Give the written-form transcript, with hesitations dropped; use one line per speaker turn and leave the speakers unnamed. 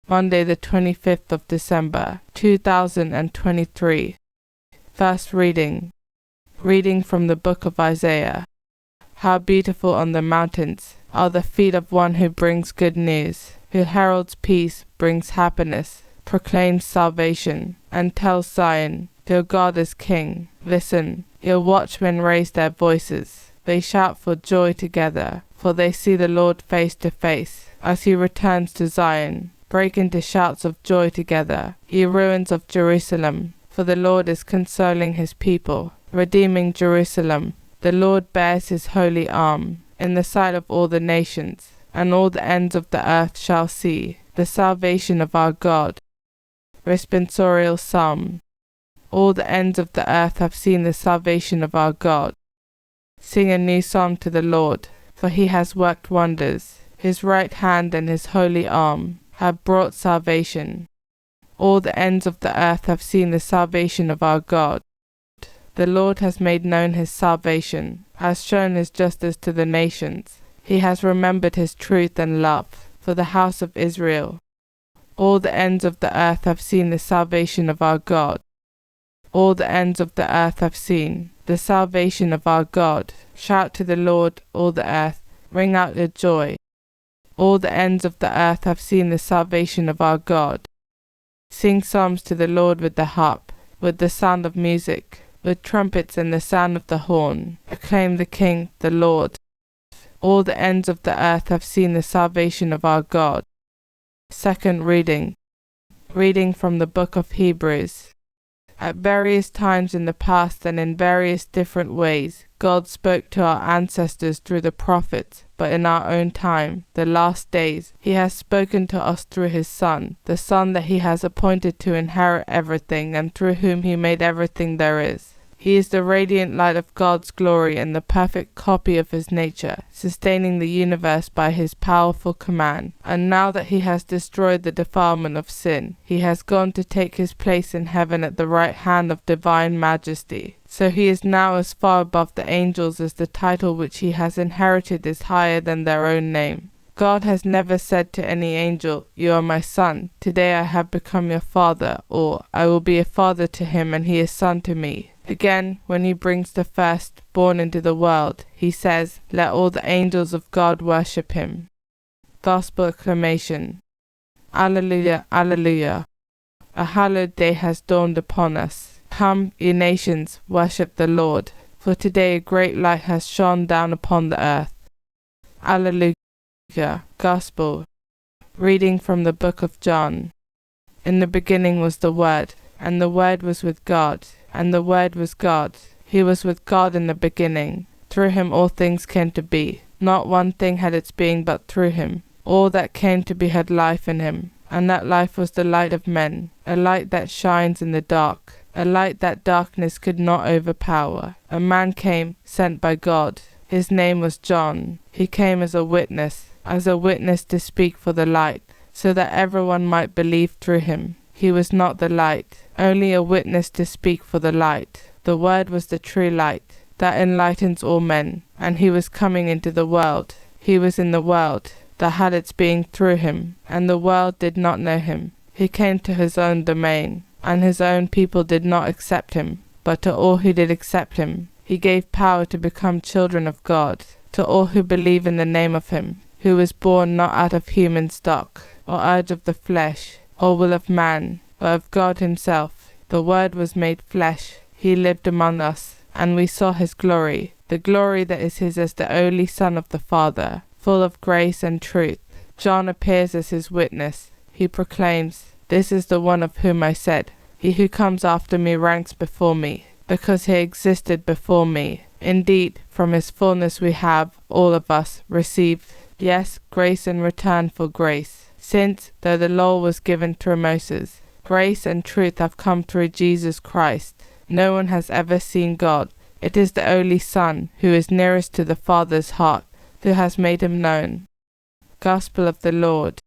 Monday the 25th of December, 2023. First reading. Reading from the book of Isaiah. How beautiful on the mountains are the feet of one who brings good news, who heralds peace, brings happiness, proclaims salvation, and tells Zion, your God is King. Listen, your watchmen raise their voices. They shout for joy together, for they see the Lord face to face, as he returns to Zion. Break into shouts of joy together, ye ruins of Jerusalem, for the Lord is consoling his people, redeeming Jerusalem. The Lord bears his holy arm in the sight of all the nations, and all the ends of the earth shall see the salvation of our God. Responsorial Psalm. All the ends of the earth have seen the salvation of our God. Sing a new song to the Lord, for he has worked wonders. His right hand and his holy arm have brought salvation. All the ends of the earth have seen the salvation of our God. The Lord has made known his salvation, has shown his justice to the nations. He has remembered his truth and love for the house of Israel. All the ends of the earth have seen the salvation of our God. All the ends of the earth have seen the salvation of our God. Shout to the Lord, all the earth, ring out your joy. All the ends of the earth have seen the salvation of our God. Sing psalms to the Lord with the harp, with the sound of music, with trumpets and the sound of the horn. Acclaim the King, the Lord. All the ends of the earth have seen the salvation of our God. Second reading. Reading from the book of Hebrews. At various times in the past and in various different ways, God spoke to our ancestors through the prophets, but in our own time, the last days, he has spoken to us through his Son, the Son that he has appointed to inherit everything and through whom he made everything there is. He is the radiant light of God's glory and the perfect copy of his nature, sustaining the universe by his powerful command. And now that he has destroyed the defilement of sin, he has gone to take his place in heaven at the right hand of divine majesty. So he is now as far above the angels as the title which he has inherited is higher than their own name. God has never said to any angel, you are my son, today I have become your father, or I will be a father to him and he is son to me. Again, when he brings the firstborn into the world, he says, let all the angels of God worship him. Gospel acclamation. Alleluia, alleluia. A hallowed day has dawned upon us. Come, ye nations, worship the Lord, for today a great light has shone down upon the earth. Alleluia. Gospel. Reading from the book of John. In the beginning was the Word, and the Word was with God, and the Word was God. He was with God in the beginning. Through him all things came to be. Not one thing had its being but through him. All that came to be had life in him, and that life was the light of men, a light that shines in the dark, a light that darkness could not overpower. A man came, sent by God. His name was John. He came as a witness to speak for the light, so that everyone might believe through him. He was not the light, only a witness to speak for the light. The Word was the true light, that enlightens all men, and he was coming into the world. He was in the world, that had its being through him, and the world did not know him. He came to his own domain, and his own people did not accept him. But to all who did accept him, he gave power to become children of God, to all who believe in the name of him, who was born not out of human stock, or urge of the flesh, or will of man, but of God himself. The Word was made flesh. He lived among us, and we saw his glory, the glory that is his as the only Son of the Father, full of grace and truth. John appears as his witness. He proclaims, this is the one of whom I said, he who comes after me ranks before me, because he existed before me. Indeed, from his fullness we have, all of us, received, yes, grace in return for grace. Since, though the law was given through Moses, grace and truth have come through Jesus Christ. No one has ever seen God. It is the only Son, who is nearest to the Father's heart, who has made him known. Gospel of the Lord.